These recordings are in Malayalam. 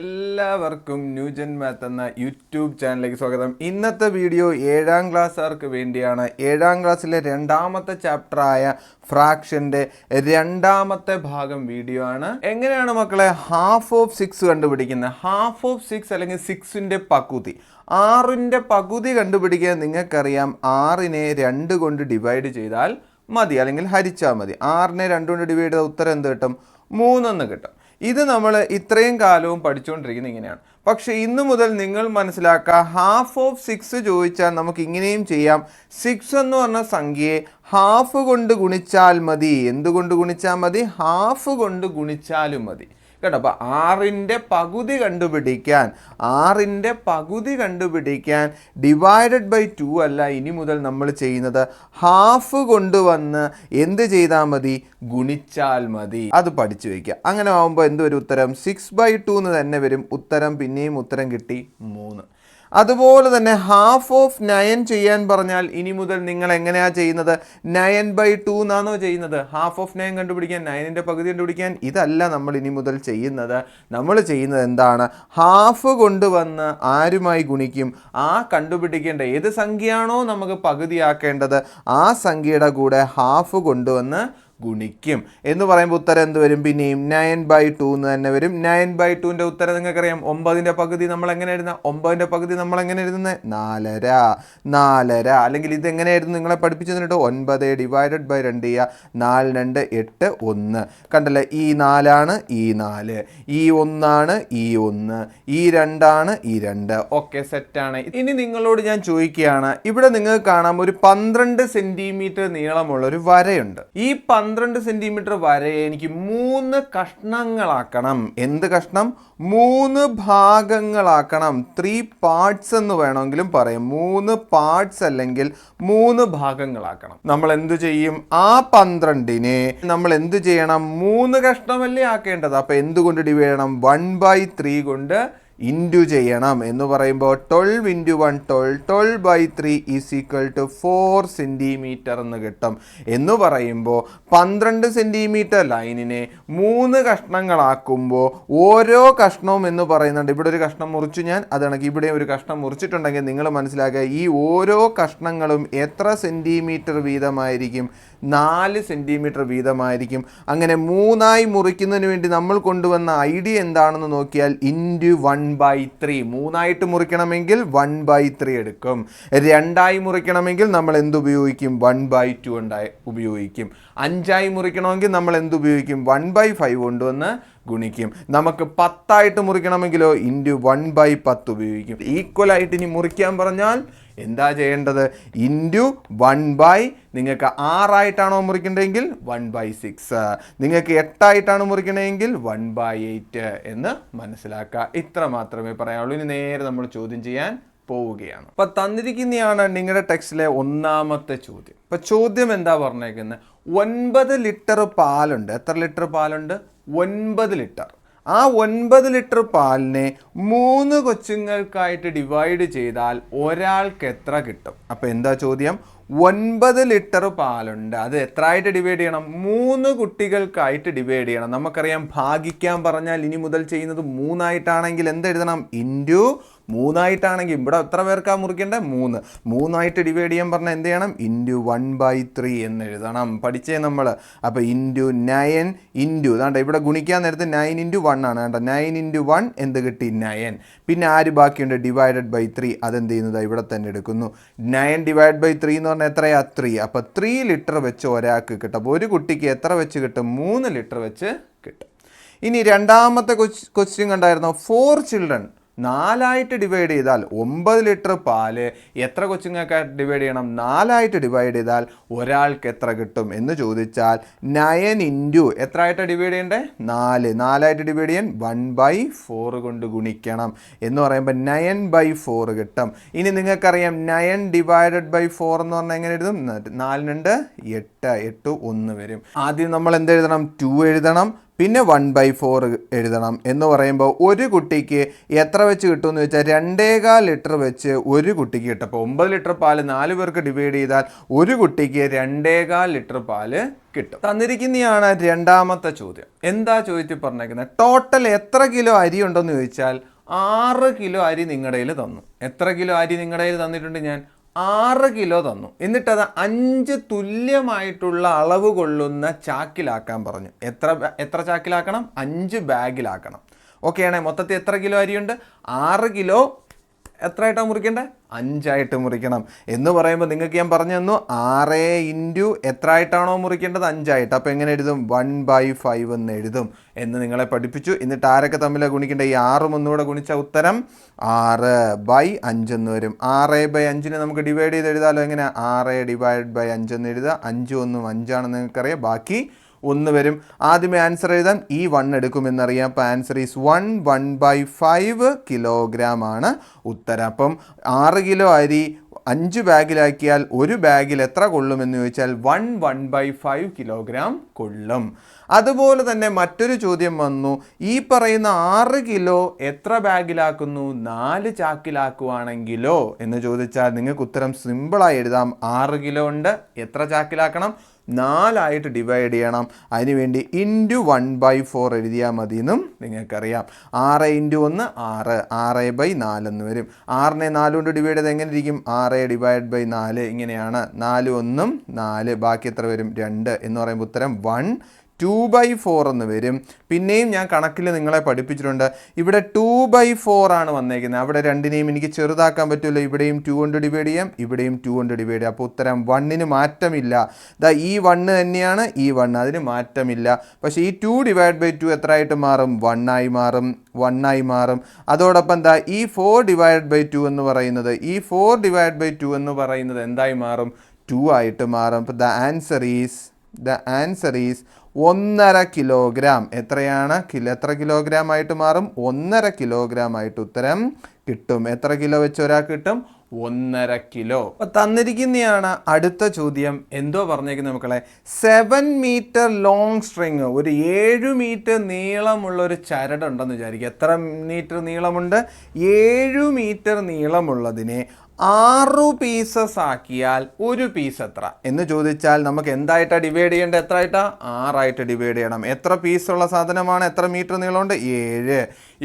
എല്ലാവർക്കും ന്യൂജൻ മാത്ത് എന്ന യൂട്യൂബ് ചാനലിലേക്ക് സ്വാഗതം. ഇന്നത്തെ വീഡിയോ 7ാം ക്ലാസ്സുകാർക്ക് വേണ്ടിയാണ്. 7ാം ക്ലാസ്സിലെ രണ്ടാമത്തെ ചാപ്റ്ററായ ഫ്രാക്ഷൻ്റെ രണ്ടാമത്തെ ഭാഗം വീഡിയോ ആണ്. എങ്ങനെയാണ് മക്കളെ ഹാഫ് ഓഫ് 6 കണ്ടുപിടിക്കുന്നത്? ഹാഫ് ഓഫ് 6 അല്ലെങ്കിൽ 6ൻ്റെ പകുതി, 6ൻ്റെ പകുതി കണ്ടുപിടിക്കാൻ നിങ്ങൾക്കറിയാം 6നെ 2 കൊണ്ട് ഡിവൈഡ് ചെയ്താൽ മതി, അല്ലെങ്കിൽ ഹരിച്ചാൽ മതി. 6നെ 2 കൊണ്ട് ഡിവൈഡ് ചെയ്താൽ ഉത്തരം എന്ത് കിട്ടും? 3 എന്ന് കിട്ടും. ഇത് നമ്മൾ ഇത്രയും കാലവും പഠിച്ചുകൊണ്ടിരിക്കുന്നത് ഇങ്ങനെയാണ്. പക്ഷേ ഇന്നു മുതൽ നിങ്ങൾ മനസ്സിലാക്കുക, ഹാഫ് ഓഫ് 6 ചോദിച്ചാൽ നമുക്ക് ഇങ്ങനെയും ചെയ്യാം. 6 എന്ന് പറഞ്ഞ സംഖ്യയെ ഹാഫ് കൊണ്ട് ഗുണിച്ചാൽ മതി. എന്തുകൊണ്ട് ഗുണിച്ചാൽ മതി? ഹാഫ് കൊണ്ട് ഗുണിച്ചാലും മതി കേട്ടോ. അപ്പോൾ 6ൻ്റെ പകുതി കണ്ടുപിടിക്കാൻ ഡിവൈഡഡ് ബൈ 2 അല്ല ഇനി മുതൽ നമ്മൾ ചെയ്യുന്നത്, ഹാഫ് കൊണ്ടുവന്ന് എന്ത് ചെയ്താൽ മതി? ഗുണിച്ചാൽ മതി. അത് പഠിച്ചു വയ്ക്കുക. അങ്ങനെ ആകുമ്പോൾ എന്ത് വരും? ഉത്തരം 6/2 എന്ന് തന്നെ വരും. ഉത്തരം പിന്നെയും ഉത്തരം കിട്ടി 3. അതുപോലെ തന്നെ ഹാഫ് ഓഫ് 9 ചെയ്യാൻ പറഞ്ഞാൽ ഇനി മുതൽ നിങ്ങൾ എങ്ങനെയാണ് ചെയ്യുന്നത്? 9/2 എന്നാണോ ചെയ്യുന്നത്? ഹാഫ് ഓഫ് 9 കണ്ടുപിടിക്കാൻ, 9ൻ്റെ പകുതി കണ്ടുപിടിക്കാൻ ഇതല്ല നമ്മൾ ഇനി മുതൽ ചെയ്യുന്നത്. നമ്മൾ ചെയ്യുന്നത് എന്താണ്? ഹാഫ് കൊണ്ടുവന്ന് ആരുമായി ഗുണിക്കും? ആ കണ്ടുപിടിക്കേണ്ട ഏത് സംഖ്യയാണോ നമുക്ക് പകുതിയാക്കേണ്ടത് ആ സംഖ്യയുടെ കൂടെ ഹാഫ് കൊണ്ടുവന്ന് ഗുണിക്കും. എന്ന് പറയുമ്പോൾ ഉത്തരം എന്ത് വരും? പിന്നെയും 9/2 എന്ന് തന്നെ വരും. 9/2ൻ്റെ ഉത്തരം നിങ്ങൾക്കറിയാം. 9ൻ്റെ പകുതി നമ്മൾ എങ്ങനെ എഴുതുന്നത്? 9ൻ്റെ പകുതി നമ്മൾ എങ്ങനെ എഴുതുന്നത്? 4. അല്ലെങ്കിൽ ഇത് എങ്ങനെയായിരുന്നു നിങ്ങളെ പഠിപ്പിച്ചു തന്നിട്ട്? 9 ഡിവൈഡഡ് ബൈ 2 ചെയ്യുക. 4 2 8 1. കണ്ടല്ലേ? ഈ 4 ഈ 4, ഈ 1 ഈ 1, ഈ 2 ഈ 2. ഓക്കെ, സെറ്റാണ്. ഇനി നിങ്ങളോട് ഞാൻ ചോദിക്കുകയാണ്, ഇവിടെ നിങ്ങൾക്ക് കാണാം ഒരു 12 സെൻറ്റിമീറ്റർ നീളമുള്ള ഒരു വരയുണ്ട്. ഈ 12 സെൻറ്റിമീറ്റർ വരയെ എനിക്ക് 3 കഷ്ണങ്ങളാക്കണം. എന്ത് കഷ്ണം? 3 ഭാഗങ്ങളാക്കണം. 3 പാർട്സ് എന്ന് വേണമെങ്കിലും പറയാം. 3 പാർട്സ് അല്ലെങ്കിൽ 3 ഭാഗങ്ങളാക്കണം. നമ്മൾ എന്തു ചെയ്യും? ആ 12നെ നമ്മൾ എന്തു ചെയ്യണം? 3 കഷ്ണമല്ലേ ആക്കേണ്ടത്. അപ്പോൾ എന്തുകൊണ്ട് ഡിവൈഡ് ചെയ്യണം? 1/3 കൊണ്ട് ഇൻറ്റു ചെയ്യണം. എന്ന് പറയുമ്പോൾ 12 × 1 12, 12/3 = 4 സെൻറ്റിമീറ്റർ എന്ന് കിട്ടും. എന്ന് പറയുമ്പോൾ 12 സെൻറ്റിമീറ്റർ ലൈനിനെ 3 കഷ്ണങ്ങളാക്കുമ്പോൾ ഓരോ കഷ്ണവും എന്ന് പറയുന്നുണ്ട്. ഇവിടെ ഒരു കഷ്ണം മുറിച്ചു ഞാൻ, അതാണെങ്കിൽ ഇവിടെ ഒരു കഷ്ണം മുറിച്ചിട്ടുണ്ടെങ്കിൽ നിങ്ങൾ മനസ്സിലാക്കുക, ഈ ഓരോ കഷ്ണങ്ങളും എത്ര സെൻറ്റിമീറ്റർ വീതമായിരിക്കും? 4 സെൻറ്റിമീറ്റർ വീതമായിരിക്കും. അങ്ങനെ 3ആയി മുറിക്കുന്നതിന് വേണ്ടി നമ്മൾ കൊണ്ടുവന്ന ഐഡിയ എന്താണെന്ന് നോക്കിയാൽ ഇൻറ്റു 1/3. 3ആയിട്ട് മുറിക്കണമെങ്കിൽ 1/3 എടുക്കും. 2ആയി മുറിക്കണമെങ്കിൽ നമ്മൾ എന്തുപയോഗിക്കും? 1/2 ഉപയോഗിക്കും. 5ആയി മുറിക്കണമെങ്കിൽ നമ്മൾ എന്തുപയോഗിക്കും? 1/5 കൊണ്ടുവന്ന് ഗുണിക്കും. നമുക്ക് 10ആയിട്ട് മുറിക്കണമെങ്കിലോ ഇൻറ്റു 1/10 ഉപയോഗിക്കും. ഈക്വലായിട്ട് ഇനി മുറിക്കാൻ പറഞ്ഞാൽ എന്താ ചെയ്യേണ്ടത്? ഇൻറ്റു 1/, നിങ്ങൾക്ക് 6ആയിട്ടാണോ മുറിക്കേണ്ടതെങ്കിൽ 1/6, നിങ്ങൾക്ക് 8ആയിട്ടാണ് മുറിക്കണമെങ്കിൽ 1/8 എന്ന് മനസ്സിലാക്കുക. ഇത്ര മാത്രമേ പറയാനുള്ളൂ. ഇനി നേരെ നമ്മൾ ചോദ്യം ചെയ്യാൻ പോവുകയാണ്. അപ്പോൾ തന്നിരിക്കുന്നതാണ് നിങ്ങളുടെ ടെക്സ്റ്റിലെ ഒന്നാമത്തെ ചോദ്യം. അപ്പോൾ ചോദ്യം എന്താ പറഞ്ഞേക്കുന്നത്? 9 ലിറ്റർ പാലുണ്ട്. എത്ര ലിറ്റർ പാലുണ്ട്? 9 ലിറ്റർ. ആ 9 ലിറ്റർ പാലിനെ 3 കൊച്ചുങ്ങൾക്കായിട്ട് ഡിവൈഡ് ചെയ്താൽ ഒരാൾക്ക് എത്ര കിട്ടും? അപ്പോൾ എന്താ ചോദ്യം? 9 ലിറ്റർ പാലുണ്ട്. അത് എത്ര ആയിട്ട് ഡിവൈഡ് ചെയ്യണം? 3 കുട്ടികൾക്കായിട്ട് ഡിവൈഡ് ചെയ്യണം. നമുക്കറിയാം, ഭാഗിക്കാൻ പറഞ്ഞാൽ ഇനി മുതൽ ചെയ്യുന്നത് 3ആയിട്ടാണെങ്കിൽ എന്തെഴുതണം? ഇൻറ്റു 3ആയിട്ടാണെങ്കിൽ ഇവിടെ എത്ര പേർക്കാ മുറിക്കേണ്ടത്? 3. 3ആയിട്ട് ഡിവൈഡ് ചെയ്യാൻ പറഞ്ഞാൽ എന്ത് ചെയ്യണം? ഇൻറ്റു 1/3 എന്ന് എഴുതണം. പഠിച്ചേ നമ്മൾ. അപ്പോൾ ഇൻറ്റു 9 ഇൻറ്റു ഇതാണ്ട് ഇവിടെ ഗുണിക്കാൻ നേരത്ത് 9 × 1 ആണ്. കേട്ടോ, 9 × 1 എന്ത് കിട്ടി? 9. പിന്നെ ആര് ബാക്കിയുണ്ട്? Divided by 3. അതെന്ത് ചെയ്യുന്നത്? ഇവിടെ തന്നെ എടുക്കുന്നു. 9 ഡിവൈഡ് ബൈ 3 എന്ന് പറഞ്ഞാൽ എത്രയാ? 3. അപ്പോൾ 3 ലിറ്റർ വെച്ച് ഒരാൾക്ക് കിട്ടും. അപ്പോൾ ഒരു കുട്ടിക്ക് എത്ര വെച്ച് കിട്ടും? 3 ലിറ്റർ വെച്ച് കിട്ടും. ഇനി രണ്ടാമത്തെ ക്വസ്റ്റ്യൻ കണ്ടായിരുന്നോ? 4 ചിൽഡ്രൻ 4ആയിട്ട് ഡിവൈഡ് ചെയ്താൽ 9 ലിറ്റർ പാല് എത്ര കൊച്ചുങ്ങൾക്കായിട്ട് ഡിവൈഡ് ചെയ്യണം? 4ആയിട്ട് ഡിവൈഡ് ചെയ്താൽ ഒരാൾക്ക് എത്ര കിട്ടും എന്ന് ചോദിച്ചാൽ 9 ഇൻറ്റു എത്ര ആയിട്ട് ഡിവൈഡ് ചെയ്യണ്ടേ? 4. 4ആയിട്ട് ഡിവൈഡ് ചെയ്യാൻ 1/4 കൊണ്ട് ഗുണിക്കണം. എന്ന് പറയുമ്പോൾ 9/4 കിട്ടും. ഇനി നിങ്ങൾക്കറിയാം 9 ഡിവൈഡഡ് ബൈ 4 എന്ന് പറഞ്ഞാൽ എങ്ങനെ എഴുതും? 4 2 8 8 1 വരും. ആദ്യം നമ്മൾ എന്ത് എഴുതണം? 2 എഴുതണം. പിന്നെ 1/4 എഴുതണം. എന്ന് പറയുമ്പോൾ ഒരു കുട്ടിക്ക് എത്ര വെച്ച് കിട്ടുമെന്ന് വെച്ചാൽ 2.25 ലിറ്റർ വെച്ച് ഒരു കുട്ടിക്ക് കിട്ടും. അപ്പോൾ 9 ലിറ്റർ പാല് 4 പേർക്ക് ഡിവൈഡ് ചെയ്താൽ ഒരു കുട്ടിക്ക് 2.25 ലിറ്റർ പാല് കിട്ടും. തന്നിരിക്കുന്നതാണ് രണ്ടാമത്തെ ചോദ്യം. എന്താ ചോദ്യത്തിൽ പറഞ്ഞേക്കുന്നത്? ടോട്ടൽ എത്ര കിലോ അരി ഉണ്ടെന്ന് ചോദിച്ചാൽ 6 കിലോ അരി നിങ്ങളുടെ കയ്യിൽ തന്നു. എത്ര കിലോ അരി നിങ്ങളുടെ കയ്യിൽ തന്നിട്ടുണ്ട്? ഞാൻ 6 കിലോ തന്നു. എന്നിട്ടത് 5 തുല്യമായിട്ടുള്ള അളവ് കൊള്ളുന്ന ചാക്കിലാക്കാൻ പറഞ്ഞു. എത്ര ചാക്കിലാക്കണം? 5 ബാഗിലാക്കണം. ഓക്കെ ആണേ? മൊത്തത്തിൽ എത്ര കിലോ അരിയുണ്ട്? 6 കിലോ എത്രയായിട്ടാണ് മുറിക്കേണ്ടത്? 5 ആയിട്ട് മുറിക്കണം. എന്ന് പറയുമ്പോൾ നിങ്ങൾക്ക് ഞാൻ പറഞ്ഞു തന്നു 6 ഇൻറ്റു എത്ര ആയിട്ടാണോ മുറിക്കേണ്ടത്? 5 ആയിട്ട്. അപ്പോൾ എങ്ങനെ എഴുതും? 1/5 എന്ന് എഴുതും എന്ന് നിങ്ങളെ പഠിപ്പിച്ചു. എന്നിട്ട് ആരൊക്കെ തമ്മിലാണ് ഗുണിക്കേണ്ടത്? ഈ 6 ഒന്നുകൂടെ ഗുണിച്ച ഉത്തരം 6/5 എന്ന് വരും. 6/5 നമുക്ക് ഡിവൈഡ് ചെയ്ത് എഴുതാമല്ലോ. എങ്ങനെ? 6/5 എന്ന് എഴുതുക. 5 1 5 ആണെന്ന് നിങ്ങൾക്കറിയാം. ബാക്കി 1 വരും. ആദ്യമേ ആൻസർ എഴുതാൻ ഈ 1 എടുക്കുമെന്നറിയാം. അപ്പോൾ ആൻസർ ഈസ് 1/5 കിലോഗ്രാം ആണ് ഉത്തരം. അപ്പം 6 കിലോ അരി 5 ബാഗിലാക്കിയാൽ ഒരു ബാഗിൽ എത്ര കൊള്ളുമെന്ന് ചോദിച്ചാൽ 1/5 കിലോഗ്രാം കൊള്ളും. അതുപോലെ തന്നെ മറ്റൊരു ചോദ്യം വന്നു. ഈ പറയുന്ന 6 കിലോ എത്ര ബാഗിലാക്കുന്നു? 4 ചാക്കിലാക്കുവാണെങ്കിലോ എന്ന് ചോദിച്ചാൽ നിങ്ങൾക്ക് ഉത്തരം സിമ്പിളായി എഴുതാം. 6 കിലോ ഉണ്ട്, എത്ര ചാക്കിലാക്കണം? 4 ആയിട്ട് ഡിവൈഡ് ചെയ്യണം. അതിനുവേണ്ടി ഇൻറ്റു 1/4 എഴുതിയാൽ മതി എന്നും നിങ്ങൾക്കറിയാം. 6 ഇൻറ്റു 1 6, 6/4 എന്ന് വരും. 6നെ 4 കൊണ്ട് ഡിവൈഡ് ചെയ്ത് എങ്ങനെ ഇരിക്കും? 6/4 ഇങ്ങനെയാണ്. 4 1 4, ബാക്കി എത്ര വരും? 2 എന്ന് പറയുമ്പോൾ ഉത്തരം 2/4 എന്ന് വരും. പിന്നെയും ഞാൻ കണക്കിൽ നിങ്ങളെ പഠിപ്പിച്ചിട്ടുണ്ട്. ഇവിടെ 2/4 ആണ് വന്നേക്കുന്നത്. അവിടെ രണ്ടിനെയും എനിക്ക് ചെറുതാക്കാൻ പറ്റുമല്ലോ. ഇവിടെയും 2 കൊണ്ട് ഡിവൈഡ് ചെയ്യാം, ഇവിടെയും 2 കൊണ്ട് ഡിവൈഡ് ചെയ്യാം. അപ്പോൾ ഉത്തരം 1ന് മാറ്റമില്ല. ഈ 1 തന്നെയാണ് ഈ 1, അതിന് മാറ്റമില്ല. പക്ഷേ ഈ 2/2 എത്ര ആയിട്ട് മാറും? 1 ആയി മാറും. അതോടൊപ്പം ഈ 4/2 എന്ന് പറയുന്നത് എന്ന് പറയുന്നത് എന്തായി മാറും? 2 ആയിട്ട് മാറും. അപ്പോൾ ദ ആൻസർ ഈസ് 1.5 കിലോഗ്രാം. എത്രയാണ്? എത്ര കിലോഗ്രാം ആയിട്ട് മാറും? 1.5 കിലോഗ്രാം ആയിട്ട് ഉത്തരം കിട്ടും. എത്ര കിലോ വെച്ച് ഒരാൾക്ക് കിട്ടും? 1.5 കിലോ. അപ്പൊ തന്നിരിക്കുന്നതാണ് അടുത്ത ചോദ്യം. എന്തോ പറഞ്ഞേക്കുന്നത് മക്കളെ? 7 മീറ്റർ ലോങ് സ്ട്രിങ്, ഒരു 7 മീറ്റർ നീളമുള്ള ഒരു ചരടുണ്ടെന്ന് വിചാരിക്കുക. എത്ര മീറ്റർ നീളമുണ്ട്? 7 മീറ്റർ നീളമുള്ളതിനെ 6 പീസസ് ആക്കിയാൽ ഒരു പീസ് എത്ര എന്ന് ചോദിച്ചാൽ നമുക്ക് എന്തായിട്ടാണ് ഡിവൈഡ് ചെയ്യേണ്ടത്? എത്ര ആയിട്ടാ? 6 ആയിട്ട് ഡിവൈഡ് ചെയ്യണം. എത്ര പീസുള്ള സാധനമാണ്? എത്ര മീറ്റർ നീളമുണ്ട്?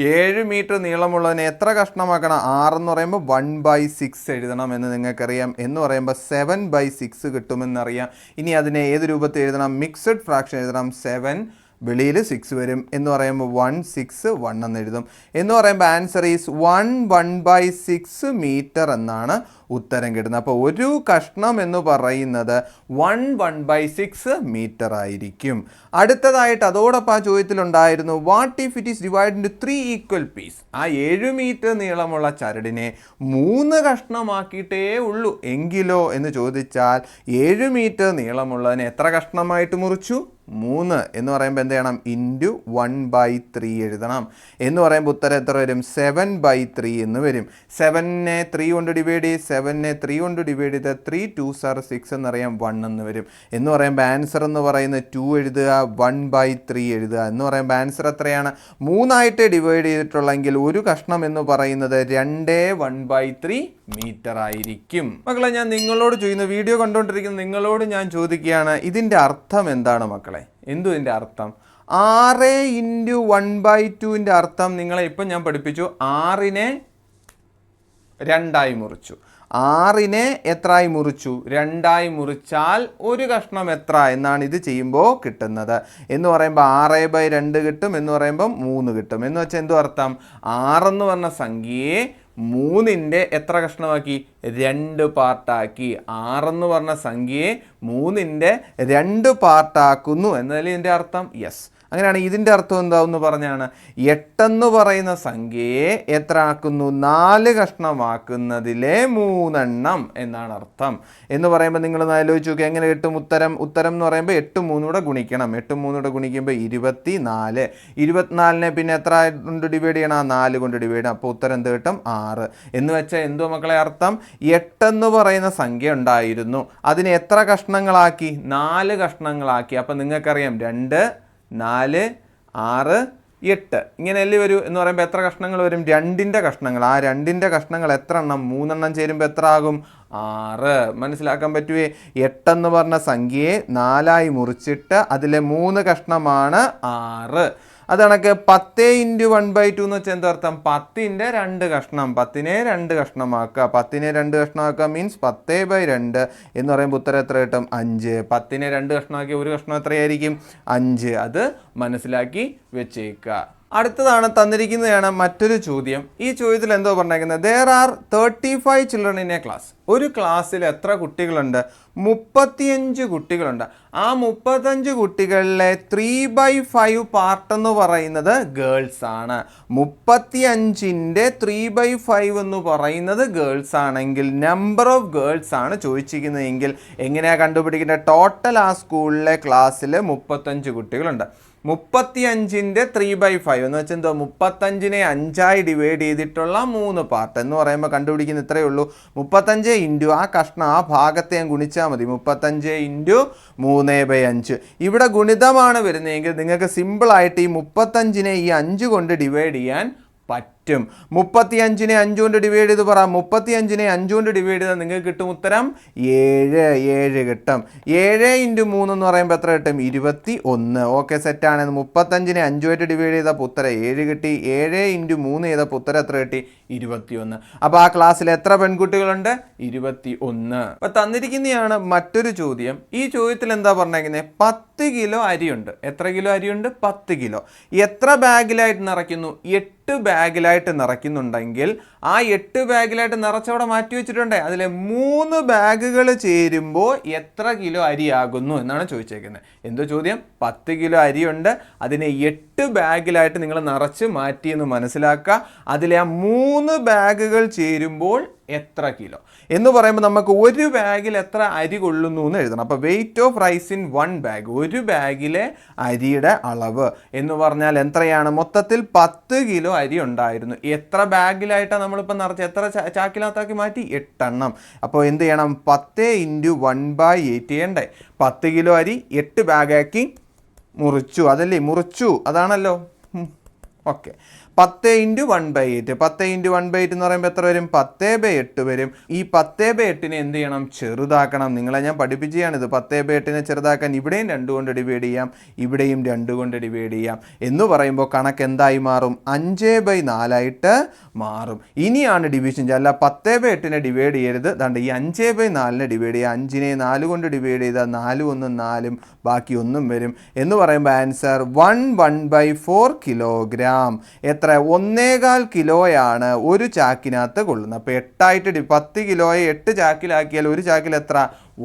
7 മീറ്റർ നീളമുള്ളതിനെ എത്ര കഷ്ണമാക്കണം? 6 എന്ന് പറയുമ്പോൾ 1/6 എഴുതണം എന്ന് നിങ്ങൾക്കറിയാം. എന്ന് പറയുമ്പോൾ 7/6 കിട്ടുമെന്നറിയാം. ഇനി അതിനെ ഏത് രൂപത്തിൽ എഴുതണം? മിക്സഡ് ഫ്രാക്ഷൻ എഴുതണം. 7 വെളിയിൽ 6 വരും. എന്ന് പറയുമ്പോൾ 1 6 1 എന്ന് എഴുതും. എന്ന് പറയുമ്പോൾ ആൻസർ ഈസ് 1/6 മീറ്റർ എന്നാണ് ഉത്തരം കിട്ടുന്നത്. അപ്പോൾ ഒരു കഷ്ണം എന്ന് പറയുന്നത് 1/6 മീറ്റർ ആയിരിക്കും. അടുത്തതായിട്ട് അതോടൊപ്പം ആ ചോദ്യത്തിലുണ്ടായിരുന്നു what if it is divide into 3 equal piece. ആ 7 മീറ്റർ നീളമുള്ള ചരടിനെ 3 കഷ്ണമാക്കിയിട്ടേ ഉള്ളൂ എങ്കിലോ എന്ന് ചോദിച്ചാൽ 7 മീറ്റർ നീളമുള്ളതിനെ എത്ര കഷ്ണമായിട്ട് മുറിച്ചു? 3 എന്ന് പറയുമ്പോൾ എന്ത് ചെയ്യണം? ഇൻറ്റു 1/3 എഴുതണം. എന്ന് പറയുമ്പോൾ ഉത്തരം എത്ര വരും? 7/3 എന്ന് വരും. 7നെ 3 കൊണ്ട് ഡിവൈഡ് ചെയ്ത് 7നെ 3 കൊണ്ട് ഡിവൈഡ് ചെയ്ത് 3 2s are 6 എന്നറിയാം. 1 എന്ന് വരും. എന്ന് പറയുമ്പോൾ ആൻസർ എന്ന് പറയുന്നത് 2 എഴുതുക, 1/3 എഴുതുക. എന്ന് പറയുമ്പോൾ ആൻസർ എത്രയാണ്? 3 ആയിട്ട് ഡിവൈഡ് ചെയ്തിട്ടുള്ളെങ്കിൽ ഒരു കഷ്ണം എന്ന് പറയുന്നത് 2/1/3 മീറ്റർ ആയിരിക്കും. മക്കളെ, ഞാൻ നിങ്ങളോട് ചോദിക്കുന്ന വീഡിയോ കണ്ടുകൊണ്ടിരിക്കുന്ന നിങ്ങളോട് ഞാൻ ചോദിക്കുകയാണ്, ഇതിൻ്റെ അർത്ഥം എന്താണ് മക്കളെ? എന്തു ഇതിൻ്റെ അർത്ഥം? 6 ഇൻറ്റു 1/2ൻ്റെ അർത്ഥം നിങ്ങളെ ഇപ്പം ഞാൻ പഠിപ്പിച്ചു. 6നെ 2 മുറിച്ചു. 6നെ എത്രയായി മുറിച്ചു? 2 മുറിച്ചാൽ ഒരു കഷ്ണം എത്ര എന്നാണ് ഇത് ചെയ്യുമ്പോൾ കിട്ടുന്നത്. എന്ന് പറയുമ്പോൾ 6/2 കിട്ടും. എന്ന് പറയുമ്പോൾ 3 കിട്ടും. എന്ന് വെച്ചാൽ എന്തോ അർത്ഥം? 6 എന്ന് പറഞ്ഞ സംഖ്യയെ 3ൻ്റെ എത്ര കഷ്ണമാക്കി? 2 പാർട്ടാക്കി. 6 എന്ന് പറഞ്ഞ സംഖ്യയെ 3ൻ്റെ 2 പാർട്ടാക്കുന്നു എന്നതിൽ ഇതിൻ്റെ അർത്ഥം യെസ്. അങ്ങനെയാണെങ്കിൽ ഇതിൻ്റെ അർത്ഥം എന്താണെന്ന് പറഞ്ഞാണ് 8 എന്ന് പറയുന്ന സംഖ്യയെ എത്ര ആക്കുന്നു? 4 കഷ്ണമാക്കുന്നതിലെ 3 എണ്ണം എന്നാണ് അർത്ഥം. എന്ന് പറയുമ്പോൾ നിങ്ങൾ ആലോചിച്ച് നോക്കുക, എങ്ങനെ കിട്ടും ഉത്തരം? ഉത്തരം എന്ന് പറയുമ്പോൾ 8 3 ഗുണിക്കണം. 8 3 ഗുണിക്കുമ്പോൾ 24. 24നെ പിന്നെ എത്ര കൊണ്ട് ഡിവൈഡ് ചെയ്യണം? 4 കൊണ്ട് ഡിവൈഡ് ചെയ്യണം. അപ്പോൾ ഉത്തരം എന്ത് കിട്ടും? 6. എന്ന് വെച്ചാൽ എന്തോ മക്കളെ അർത്ഥം? 8 എന്ന് പറയുന്ന സംഖ്യ ഉണ്ടായിരുന്നു, അതിനെ എത്ര കഷ്ണങ്ങളാക്കി? 4 കഷ്ണങ്ങളാക്കി. അപ്പം നിങ്ങൾക്കറിയാം 2 4 6, 8 ഇങ്ങനെയല്ലേ വരൂ എന്ന് പറയുമ്പോൾ എത്ര കഷ്ണങ്ങൾ വരും? 2ൻ്റെ കഷ്ണങ്ങൾ. ആ 2ൻ്റെ കഷ്ണങ്ങൾ എത്ര എണ്ണം? 3 എണ്ണം ചേരുമ്പോൾ എത്ര ആകും? 6. മനസ്സിലാക്കാൻ പറ്റുവേ? 8 എന്ന് പറഞ്ഞ സംഖ്യയെ 4ആയി മുറിച്ചിട്ട് അതിലെ 3 കഷ്ണമാണ് 6. അത് കണക്ക് 10 × 1/2 എന്ന് വെച്ചാൽ എന്താർത്ഥം? 10ൻ്റെ 2 കഷ്ണം. 10നെ 2 കഷ്ണമാക്കുക. 10നെ 2 കഷ്ണമാക്കുക മീൻസ് 10/2 എന്ന് പറയുമ്പോൾ ഉത്തരം എത്ര കിട്ടും? 5. 10നെ 2 കഷ്ണമാക്കി ഒരു കഷ്ണം എത്രയായിരിക്കും? 5. അത് മനസ്സിലാക്കി വെച്ചേക്കുക. അടുത്തതാണ് തന്നിരിക്കുന്നതാണ് മറ്റൊരു ചോദ്യം. ഈ ചോദ്യത്തിൽ എന്തോ പറഞ്ഞേക്കുന്നത്? there are 35 children in a class. ഒരു ക്ലാസ്സിൽ എത്ര കുട്ടികളുണ്ട്? 35 കുട്ടികളുണ്ട്. ആ 35 കുട്ടികളിലെ 3/5 പാർട്ട് എന്ന് പറയുന്നത് ഗേൾസ് ആണ്. 35ൻ്റെ 3/5 എന്ന് പറയുന്നത് ഗേൾസ് ആണെങ്കിൽ നമ്പർ ഓഫ് ഗേൾസ് ആണ് ചോദിച്ചിരിക്കുന്നതെങ്കിൽ എങ്ങനെയാണ് കണ്ടുപിടിക്കേണ്ടത്? ടോട്ടൽ ആ സ്കൂളിലെ ക്ലാസ്സിൽ 35 കുട്ടികളുണ്ട്. 35ൻ്റെ 3/5 എന്ന് വെച്ചാൽ എന്തോ? 35നെ 5ആയി ഡിവൈഡ് ചെയ്തിട്ടുള്ള 3 പാർട്ട് എന്ന് പറയുമ്പോൾ കണ്ടുപിടിക്കുന്ന ഇത്രയേ ഉള്ളൂ. 35 ഇൻറ്റു ആ കഷ്ണം, ആ ഭാഗത്തെ ഞാൻ ഗുണിച്ചാൽ മതി. 35 ഇൻറ്റു 3/5. ഇവിടെ ഗുണിതമാണ് വരുന്നതെങ്കിൽ നിങ്ങൾക്ക് സിമ്പിളായിട്ട് ഈ 35നെ ഈ 5 കൊണ്ട് ഡിവൈഡ് ചെയ്യാൻ പറ്റും. 35നെ 5 കൊണ്ട് ഡിവൈഡ് ചെയ്ത് പറ. 35നെ 5 കൊണ്ട് ഡിവൈഡ് ചെയ്താൽ നിങ്ങൾക്ക് കിട്ടും ഉത്തരം 7 കിട്ടും. 7 × 3 എന്ന് പറയുമ്പോൾ എത്ര കിട്ടും? 21. ഓക്കെ, സെറ്റാണ്. 35നെ 5ആയിട്ട് ഡിവൈഡ് ചെയ്തപ്പോൾ ഉത്തരം 7 കിട്ടി. 7 × 3 ചെയ്തപ്പോൾ ഉത്തരം എത്ര കിട്ടി? 21. അപ്പോൾ ആ ക്ലാസ്സിൽ എത്ര പെൺകുട്ടികളുണ്ട്? 21. അപ്പോൾ തന്നിരിക്കുന്നതാണ് മറ്റൊരു ചോദ്യം. ഈ ചോദ്യത്തിൽ എന്താ പറഞ്ഞേക്കുന്നത്? 10 കിലോ അരിയുണ്ട്. എത്ര കിലോ അരിയുണ്ട്? 10 കിലോ. എത്ര ബാഗിലായിട്ട് നിറയ്ക്കുന്നു? 8 ബാഗിലായിട്ട് നിറയ്ക്കുന്നുണ്ടെങ്കിൽ ആ 8 ബാഗിലായിട്ട് നിറച്ചവിടെ മാറ്റി വെച്ചിട്ടുണ്ട്. അതിലെ 3 ബാഗുകൾ ചേരുമ്പോൾ എത്ര കിലോ അരിയാകുന്നു എന്നാണ് ചോദിച്ചേക്കുന്നത്. എന്തോ ചോദ്യം? 10 കിലോ അരിയുണ്ട്, അതിനെ 8 ബാഗിലായിട്ട് നിങ്ങൾ നിറച്ച് മാറ്റിയെന്ന് മനസ്സിലാക്കുക. അതിലെ ആ 3 ബാഗുകൾ ചേരുമ്പോൾ എത്ര കിലോ എന്ന് പറയുമ്പോൾ നമുക്ക് ഒരു ബാഗിൽ എത്ര അരി കൊള്ളുന്നു എന്ന് എഴുതണം. അപ്പോൾ weight of rice in 1 bag, ഒരു ബാഗിലെ അരിയുടെ അളവ് എന്ന് പറഞ്ഞാൽ എത്രയാണ്? മൊത്തത്തിൽ 10 കിലോ അരി ഉണ്ടായിരുന്നു. എത്ര ബാഗിലായിട്ടാണ് നമ്മളിപ്പോൾ നിറച്ച് എത്ര ചാക്കിനകത്താക്കി മാറ്റി? 8 എണ്ണം. അപ്പോൾ എന്ത് ചെയ്യണം? 10 × 1/8 ചെയ്യണ്ടേ? 10 കിലോ അരി 8 ബാഗാക്കി മുറിച്ചു, അതല്ലേ? മുറിച്ചു, അതാണല്ലോ. ഓക്കെ, 10 × 1/8. 10 × 1/8 എന്ന് പറയുമ്പോൾ എത്ര വരും? 10/8 വരും. ഈ 10/8നെ എന്ത് ചെയ്യണം? ചെറുതാക്കണം. നിങ്ങളെ ഞാൻ പഠിപ്പിക്കുകയാണിത്. 10/8നെ ചെറുതാക്കാൻ ഇവിടെയും 2 കൊണ്ട് ഡിവൈഡ് ചെയ്യാം, ഇവിടെയും 2 കൊണ്ട് ഡിവൈഡ് ചെയ്യാം. എന്ന് പറയുമ്പോൾ കണക്ക് എന്തായി മാറും? 5/4 മാറും. ഇനിയാണ് ഡിവിഷൻ. അല്ല, 10/8നെ ഡിവൈഡ് ചെയ്യരുത്. ദാണ്ട് ഈ 5/4നെ ഡിവൈഡ് ചെയ്യുക. 5നെ 4 കൊണ്ട് ഡിവൈഡ് ചെയ്താൽ 4 1 4 ബാക്കി 1 വരും. എന്ന് പറയുമ്പോൾ ആൻസർ 1/4 കിലോഗ്രാം. എത്ര? 1.25 കിലോയാണ് ഒരു ചാക്കിനകത്ത് കൊള്ളുന്നത്. അപ്പോൾ 8ആയിട്ട് 10 കിലോയെ 8 ചാക്കിലാക്കിയാൽ ഒരു ചാക്കിൽ എത്ര?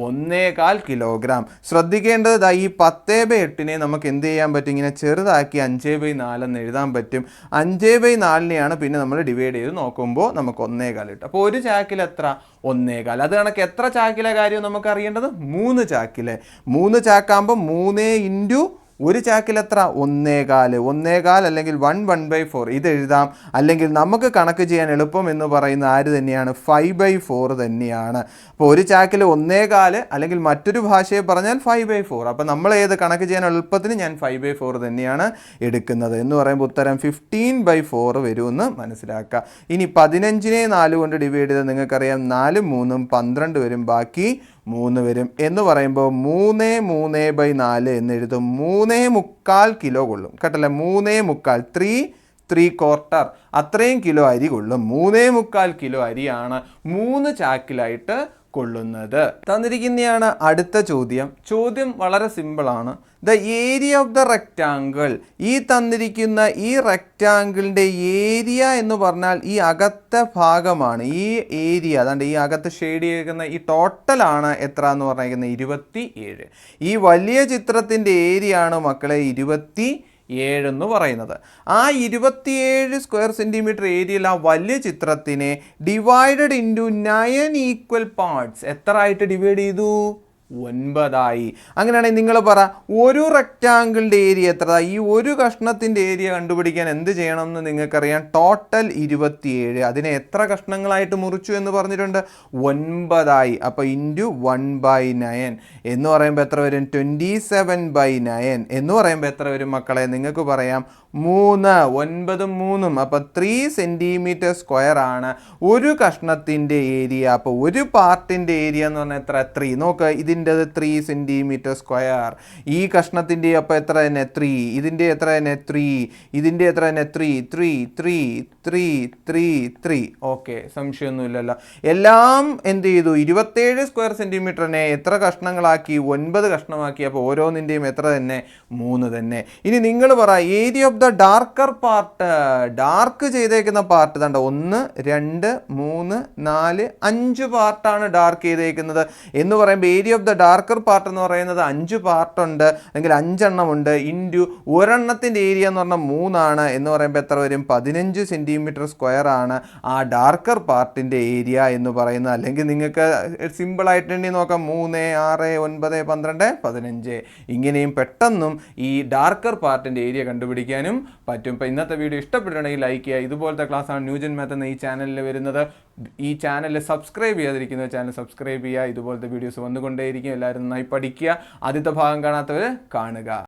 1.25 കിലോഗ്രാം. ശ്രദ്ധിക്കേണ്ടത് ഈ 10/8നെ നമുക്ക് എന്ത് ചെയ്യാൻ പറ്റും? ഇങ്ങനെ ചെറുതാക്കി 5/4 എന്ന് എഴുതാൻ പറ്റും. 5/4നെയാണ് പിന്നെ നമ്മൾ ഡിവൈഡ് ചെയ്ത് നോക്കുമ്പോൾ നമുക്ക് 1.25 കിട്ടും. അപ്പോൾ ഒരു ചാക്കിൽ എത്ര? 1.25. അത് കണക്ക് എത്ര ചാക്കിലെ കാര്യം നമുക്ക് അറിയേണ്ടത്? 3 ചാക്കിലെ. 3 ചാക്കാകുമ്പോൾ 3 × ഒരു ചാക്കിൽ എത്ര? 1.25 അല്ലെങ്കിൽ 1/4 ഇത് എഴുതാം. അല്ലെങ്കിൽ നമുക്ക് കണക്ക് ചെയ്യാൻ എളുപ്പം എന്ന് പറയുന്ന ആര് തന്നെയാണ്? 5/4 തന്നെയാണ്. അപ്പോൾ ഒരു ചാക്കിൽ 1.25 അല്ലെങ്കിൽ മറ്റൊരു ഭാഷയെ പറഞ്ഞാൽ 5/4. അപ്പോൾ നമ്മൾ ഏത് കണക്ക് ചെയ്യാൻ എളുപ്പത്തിന് ഞാൻ 5/4 തന്നെയാണ് എടുക്കുന്നത്. എന്ന് പറയുമ്പോൾ ഉത്തരം 15/4 വരുമെന്ന് മനസ്സിലാക്കുക. ഇനി 15നെ 4 കൊണ്ട് ഡിവൈഡ് ചെയ്ത് നിങ്ങൾക്കറിയാം 4 3 12 വരും, ബാക്കി 3 വരും. എന്ന് പറയുമ്പോൾ 3/4 എന്ന് എഴുതും. 3.25 കിലോ കൊള്ളും കേട്ടല്ലേ? 3.25 3/4 അത്രയും കിലോ അരി കൊള്ളും. 3.25 കിലോ അരിയാണ് 3 ചാക്കിലായിട്ട് കൊള്ളുന്നത്. തന്നിരിക്കുന്നതാണ് അടുത്ത ചോദ്യം. ചോദ്യം വളരെ സിമ്പിളാണ്. The area of the rectangle. ഈ തന്നിരിക്കുന്ന ഈ റെക്റ്റാങ്കിളിൻ്റെ ഏരിയ എന്ന് പറഞ്ഞാൽ ഈ അകത്തെ ഭാഗമാണ്. ഈ ഏരിയ അതാണ്ട് ഈ അകത്ത് ഷെയ്ഡ് ചെയ്തിരിക്കുന്ന ഈ ടോട്ടലാണ് എത്ര എന്ന് പറഞ്ഞിരിക്കുന്നത്? 27. ഈ വലിയ ചിത്രത്തിൻ്റെ ഏരിയ ആണ് മക്കളെ 27 എന്ന് പറയുന്നത്. ആ 27 സ്ക്വയർ സെൻറ്റിമീറ്റർ ഏരിയയിൽ ആ വലിയ ചിത്രത്തിനെ ഡിവൈഡഡ് ഇൻറ്റു 9 ഈക്വൽ പാർട്സ് എത്ര ആയിട്ട് ഡിവൈഡ് ചെയ്തു? 9 അങ്ങനെയാണെങ്കിൽ നിങ്ങൾ പറ ഒരു റെക്റ്റാങ്കിളിൻ്റെ ഏരിയ എത്ര? ഈ ഒരു കഷ്ണത്തിൻ്റെ ഏരിയ കണ്ടുപിടിക്കാൻ എന്ത് ചെയ്യണമെന്ന് നിങ്ങൾക്കറിയാം. ടോട്ടൽ 27. അതിനെ എത്ര കഷ്ണങ്ങളായിട്ട് മുറിച്ചു എന്ന് പറഞ്ഞിട്ടുണ്ട്? 9. അപ്പോൾ ഇൻറ്റു 1/9 എന്ന് പറയുമ്പോൾ എത്ര വരും? 27/9 എന്ന് പറയുമ്പോൾ എത്ര വരും മക്കളെ? നിങ്ങൾക്ക് പറയാം 3. 9 3. അപ്പോൾ 3 സെൻറ്റിമീറ്റർ സ്ക്വയർ ആണ് ഒരു കഷ്ണത്തിൻ്റെ ഏരിയ. അപ്പോൾ ഒരു പാർട്ടിൻ്റെ ഏരിയ എന്ന് പറഞ്ഞാൽ എത്ര? 3. നോക്ക്, ഇതിൻ്റെ 3 സെൻറ്റിമീറ്റർ സ്ക്വയർ. ഈ കഷ്ണത്തിൻ്റെ അപ്പോൾ എത്ര തന്നെ? 3. ഇതിൻ്റെ എത്ര തന്നെ? 3. ഇതിൻ്റെ എത്ര തന്നെ? 3 3 3 3 3 3. ഓക്കെ, സംശയമൊന്നുമില്ലല്ലോ. എല്ലാം എന്ത് ചെയ്തു? 27 സ്ക്വയർ സെൻറ്റിമീറ്ററിനെ എത്ര കഷ്ണങ്ങളാക്കി? 9 കഷ്ണമാക്കി. അപ്പോൾ ഓരോന്നിൻ്റെയും എത്ര തന്നെ? 3 തന്നെ. ഇനി നിങ്ങൾ പറ area of the darker part. Dark ചെയ്തേക്കുന്ന പാർട്ട് കണ്ട 1 2 3 4 5 പാർട്ടാണ് ഡാർക്ക് ചെയ്തേക്കുന്നത് എന്ന് പറയുമ്പോൾ area of the darker part എന്ന് പറയുന്നത് 5 പാർട്ടുണ്ട്, അല്ലെങ്കിൽ 5 എണ്ണമുണ്ട്. ഇൻറ്റു ഒരെണ്ണത്തിൻ്റെ ഏരിയ എന്ന് പറഞ്ഞാൽ 3 ആണ് എന്ന് പറയുമ്പോൾ എത്ര വരും? 15 സെൻറ്റിമീറ്റർ സ്ക്വയർ ആണ് ആ ഡാർക്കർ പാർട്ടിൻ്റെ ഏരിയ എന്ന് പറയുന്നത്. അല്ലെങ്കിൽ നിങ്ങൾക്ക് സിമ്പിളായിട്ട് എണ്ണി നോക്കാം. 3 6 9 12 15. ഇങ്ങനെയും പെട്ടെന്നും ഈ ഡാർക്കർ പാർട്ടിൻ്റെ ഏരിയ കണ്ടുപിടിക്കാനും പറ്റും. ഇപ്പോൾ ഇന്നത്തെ വീഡിയോ ഇഷ്ടപ്പെട്ടിട്ടുണ്ടെങ്കിൽ ലൈക്ക് ചെയ്യുക. ഇതുപോലത്തെ ക്ലാസ്സാണ് ന്യൂജൻ മാത്ത് എന്ന ഈ ചാനലിൽ വരുന്നത്. ഈ ചാനൽ സബ്സ്ക്രൈബ് ചെയ്യാതിരിക്കുന്ന ചാനൽ സബ്സ്ക്രൈബ് ചെയ്യുക. ഇതുപോലത്തെ വീഡിയോസ് വന്നുകൊണ്ടേയിരിക്കും. എല്ലാവരും നന്നായി പഠിക്കുക. ആദ്യത്തെ ഭാഗം കാണാത്തവർ കാണുക.